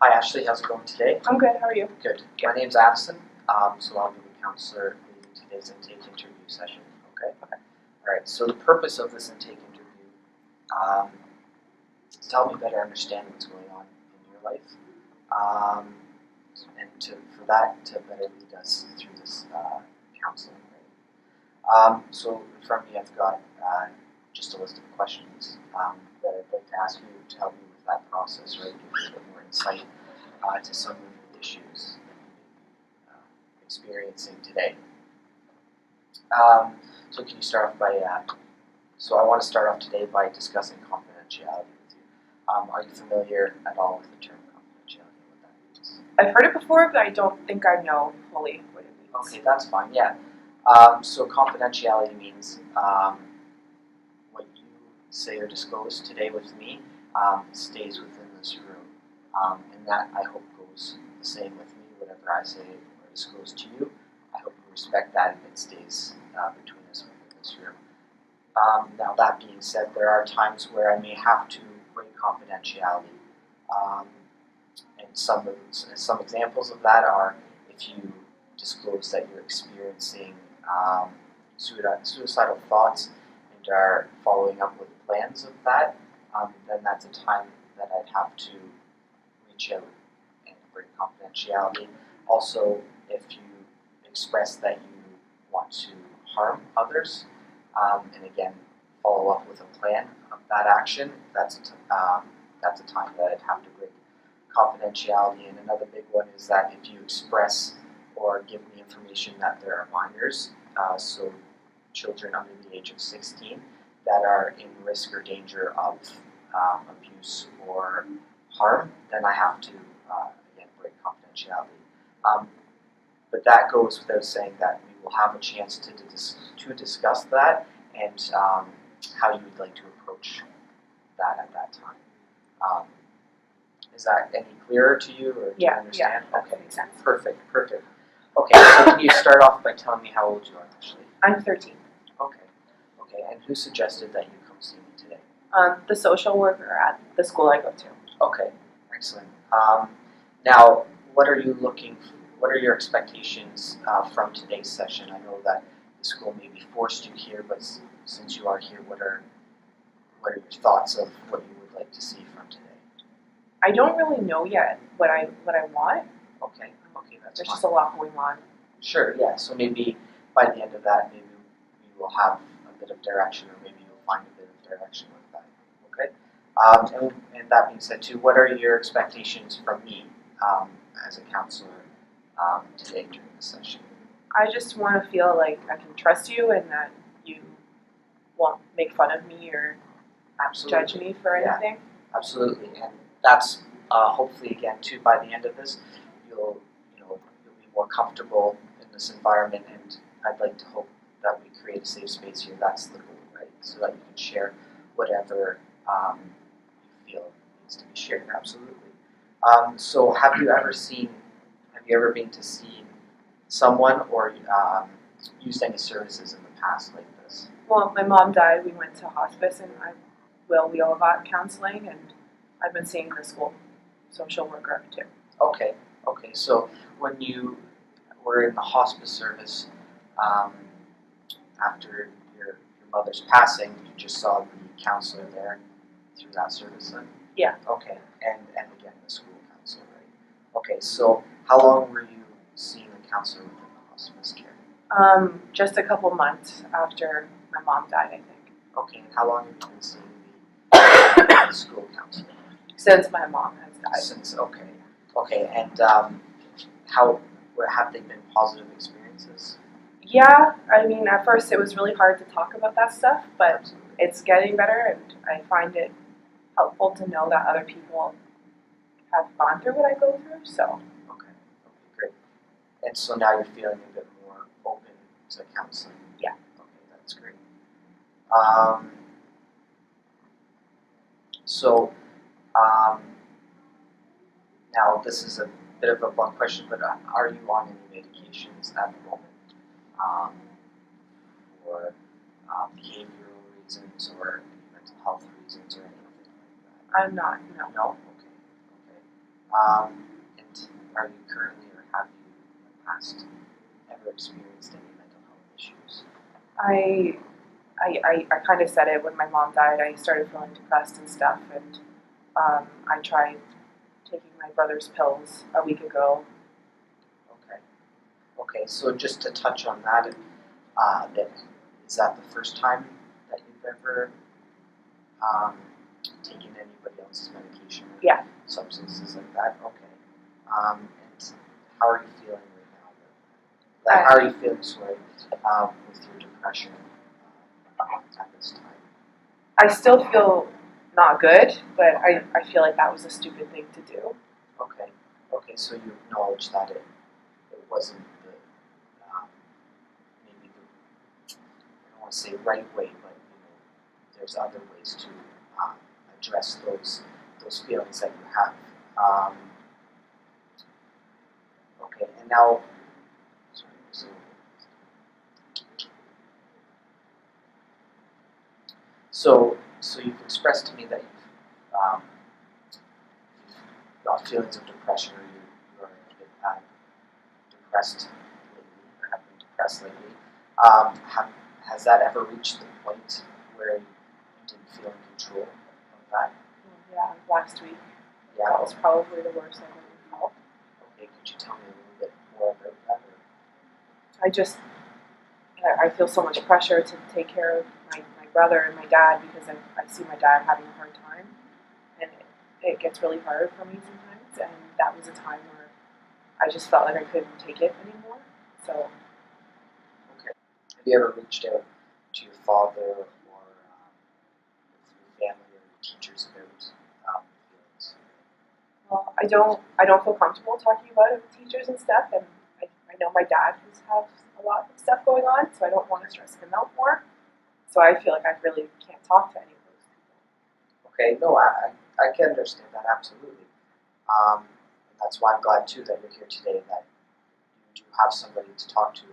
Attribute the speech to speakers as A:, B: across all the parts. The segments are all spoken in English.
A: Hi Ashley, how's it going today?
B: I'm good, how are you?
A: Good. My name's Addison, so I'll be the counselor leading today's intake interview session. Okay? Alright, so the purpose of this intake interview is to help me better understand what's going on in your life, and for that to better lead us through this counseling. Right? So in front of me I've got just a list of questions that I'd like to ask you to help me with that process, right? Give you a bit more insight to some of the issues that you're experiencing today. So can you start off by, so I want to start off today by discussing confidentiality with you. Are you familiar at all with the term confidentiality, what that means?
B: I've heard it before, but I don't think I know fully what it means.
A: Okay, that's fine, yeah. So confidentiality means what you say or disclose today with me stays within this room. And that, I hope, goes the same with me. Whatever I say or disclose to you, I hope you respect that and it stays between us within this room. Now, that being said, there are times where I may have to break confidentiality. And some examples of that are if you disclose that you're experiencing suicidal thoughts and are following up with plans of that, then that's a time that I'd have to reach out and break confidentiality. Also, if you express that you want to harm others, and again, follow up with a plan of that action, that's a time that I'd have to break confidentiality. And another big one is that if you express or give me information that there are minors, so children under the age of 16, that are in risk or danger of abuse or harm, then I have to, again, break confidentiality. But that goes without saying that we will have a chance to discuss that and how you would like to approach that at that time. Is that any clearer to you, or do you understand?
B: Yeah,
A: okay,
B: makes sense.
A: Perfect. Okay, so can you start off by telling me how old you are, actually?
B: I'm 13.
A: Okay, and who suggested that you come see me today?
B: The social worker at the school I go to.
A: Okay, excellent. Now, what are your expectations from today's session? I know that the school maybe forced you here, but since you are here, what are your thoughts of what you would like to see from today?
B: I don't really know yet what I want.
A: Okay, that's
B: There's
A: fine.
B: just a lot going on.
A: Sure, yeah. So maybe by the end of that, maybe we will have a bit of direction, or maybe you'll find a bit of direction with that. Okay. And that being said, too, what are your expectations from me as a counselor today during the session?
B: I just want to feel like I can trust you and that you won't make fun of me or judge me for anything.
A: Absolutely, and that's hopefully, again, too, by the end of this, you'll be more comfortable in this environment, and I'd like to hope that we create a safe space here. That's the goal, right? So that you can share whatever you feel needs to be shared. Absolutely. So, have you ever been to see someone or used any services in the past like this?
B: Well, my mom died. We went to hospice, and we all got counseling, and I've been seeing the school social worker too.
A: Okay. So when you were in the hospice service after your mother's passing, you just saw the counselor there through that service then?
B: Yeah.
A: Okay, and again the school counselor, right? Okay, so how long were you seeing the counselor within the hospice care?
B: Just a couple months after my mom died, I think.
A: Okay, and how long have you been seeing the school counselor?
B: Since my mom has died.
A: Okay, and have they been positive experiences?
B: Yeah, I mean, at first it was really hard to talk about that stuff, but it's getting better, and I find it helpful to know that other people have gone through what I go through, so.
A: Okay, great. And so now you're feeling a bit more open to counseling?
B: Yeah.
A: Okay, that's great. Now this is a bit of a blunt question, but are you on any medications at the moment for behavioral reasons or mental health reasons or anything like that?
B: I'm not, no.
A: No? Okay. And are you currently, or have you in the past ever experienced any mental health issues?
B: I kind of said it when my mom died. I started feeling depressed and stuff, and I tried taking my brother's pills a week ago.
A: Okay. Okay, so just to touch on that, is that the first time that you've ever taken anybody else's medication or
B: Yeah.
A: substances like that? Okay. And how are you feeling right now? Like, how are you feeling, sorry, with your depression at this time?
B: I still feel not good, but I feel like that was a stupid thing to do.
A: Okay. Okay, so you acknowledge that it wasn't the maybe the, I don't want to say right way, but there's other ways to address those feelings that you have. Okay, and now, sorry, so you've expressed to me that you've got feelings of depression, or you are a bit depressed lately, or have been depressed lately. Has that ever reached the point where you didn't feel in control of that?
B: Yeah, last week.
A: Yeah.
B: That was probably the worst I've ever felt.
A: Okay, could you tell me a little bit more about that?
B: I feel so much pressure to take care of my brother and my dad because I see my dad having a hard time, and it gets really hard for me sometimes. And that was a time where I just felt like I couldn't take it anymore. So
A: Okay. Have you ever reached out to your father or your family or your teachers about feelings?
B: well, I don't feel comfortable talking about it with teachers and stuff, and I know my dad has a lot of stuff going on, so I don't want to stress him out more. So I feel like I really can't talk to any of those people.
A: Okay, no, I can understand that absolutely. And that's why I'm glad too that you're here today, that you do have somebody to talk to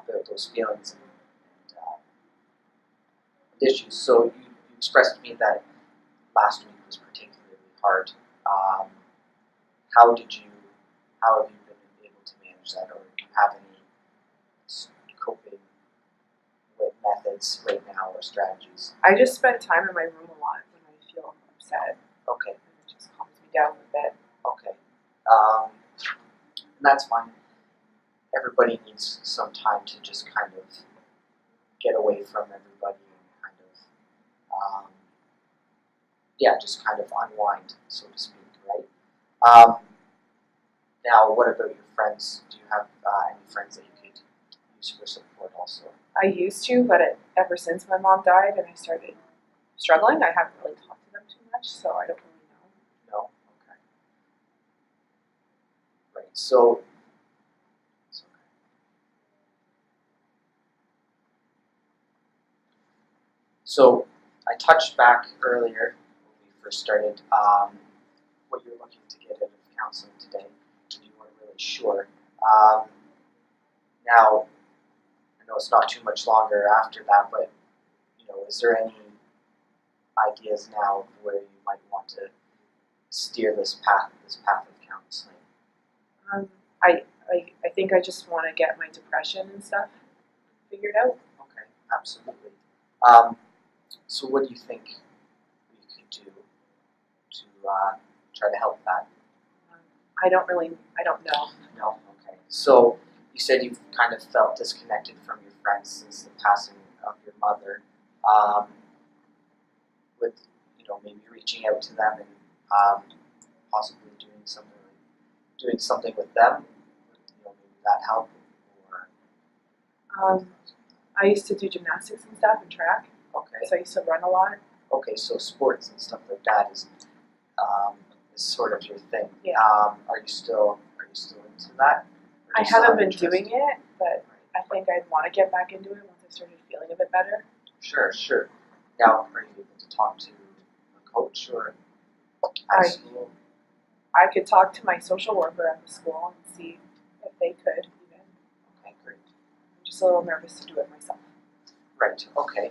A: about those feelings and issues. So you expressed to me that last week was particularly hard. Um, how have you been able to manage that, or do you have any coping with methods right now or strategies?
B: I just spend time in my room a lot when I feel upset.
A: Okay,
B: And it just calms me down a bit.
A: okay. And that's fine. Everybody needs some time to just kind of get away from everybody and kind of, just kind of unwind, so to speak, right? Now, what about your friends? Do you have any friends that you could use for support also?
B: I used to, but ever since my mom died and I started struggling, I haven't really talked to them too much, so I don't really know.
A: No? Okay. Right. So I touched back earlier when we first started what you're looking to get out of counseling today, and you weren't really sure. Now, I know it's not too much longer after that, but is there any ideas now of where you might want to steer this path of counseling?
B: I think I just want to get my depression and stuff figured out.
A: Okay, absolutely. So what do you think we could do to try to help that?
B: I don't know.
A: No? Okay. So you said you've kind of felt disconnected from your friends since the passing of your mother. With maybe reaching out to them and possibly doing something with them, maybe that help or
B: I used to do gymnastics and stuff and track,
A: okay.
B: so I used to run a lot.
A: Okay, so sports and stuff like that is sort of your thing.
B: Yeah.
A: Are you still into that?
B: I haven't been doing it, but I think I'd want to get back into it once I started feeling a bit better.
A: Sure. Now, are you able to talk to a coach or at school?
B: I could talk to my social worker at the school and see if they could even.
A: Okay, great.
B: I'm just a little nervous to do it myself.
A: Right, okay.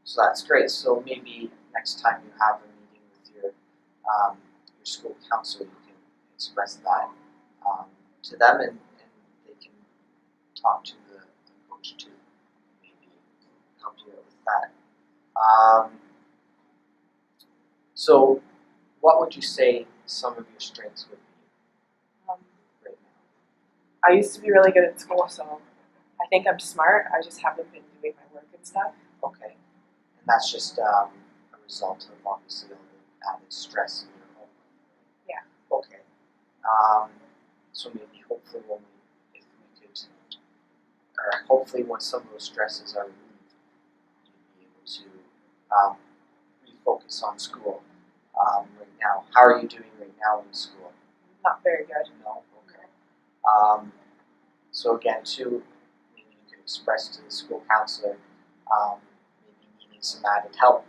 A: So that's great. So maybe next time you have a meeting with your your school council, you can express that to them, and they can talk to the coach to maybe help you out with that. So, what would you say some of your strengths would be
B: Um,
A: right now?
B: I used to be really good at school, so I think I'm smart. I just haven't been doing my work and stuff.
A: Okay, and that's just a result of obviously all the added stress in your home.
B: Yeah.
A: Okay. So maybe hopefully if we could, or hopefully when some of those stresses are removed, you'd be able to refocus on school. Right now, how are you doing right now in school?
B: Not very good.
A: No. Okay. So again, too, maybe you could express to the school counselor, maybe needing some added help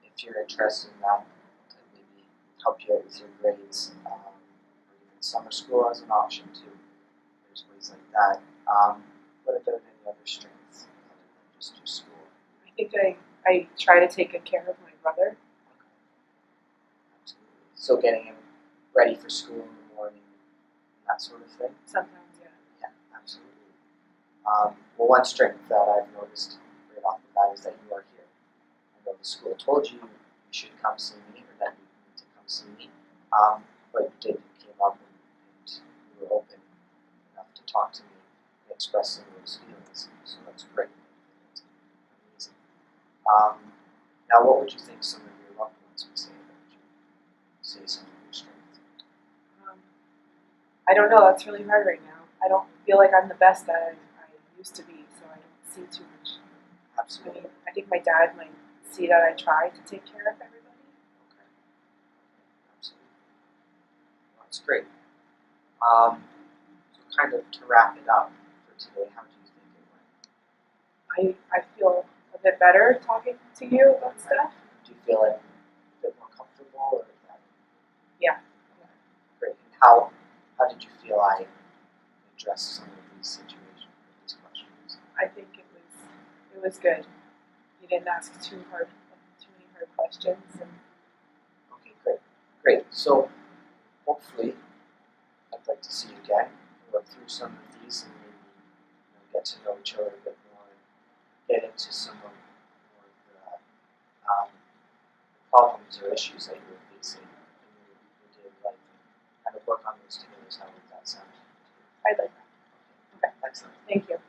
A: if you're interested in that, to maybe help you out with your grades, or even summer school as an option too. There's ways like that. What about any other strengths other than just your school?
B: I think I try to take good care of my brother.
A: Absolutely. So getting him ready for school in the morning, that sort of thing.
B: Sometimes, yeah.
A: Yeah, absolutely. Well, one strength that I've noticed right off the bat is that you are here. I know the school told you you should come see me, or that you need to come see me, but you did. You came up and you were open enough to talk to me and express some of those feelings. So that's great. That's amazing. Now, what would you think some of your loved ones would say about you? Say some of your strengths.
B: I don't know. That's really hard right now. I don't feel like I'm the best that I used to be, so I don't see too much. I
A: Absolutely.
B: mean, I think my dad might see that I try to take care of everybody.
A: Okay. Absolutely. Well, that's great. So kind of to wrap it up for today, how do you think it went?
B: I feel a bit better talking to you about stuff.
A: Do you feel like a bit more comfortable, or is that
B: Yeah.
A: great? And how did you feel I addressed some of these situations, these questions?
B: I think it was good. You didn't ask too many hard questions, and
A: Okay, great. So hopefully, I'd like to see you again, work through some of these, and maybe get to know each other a bit more, and get into some of more of the problems or issues that you're facing in your daily life, and kind of work on those together. How would that sound?
B: I'd like that.
A: Okay, excellent.
B: Thank you.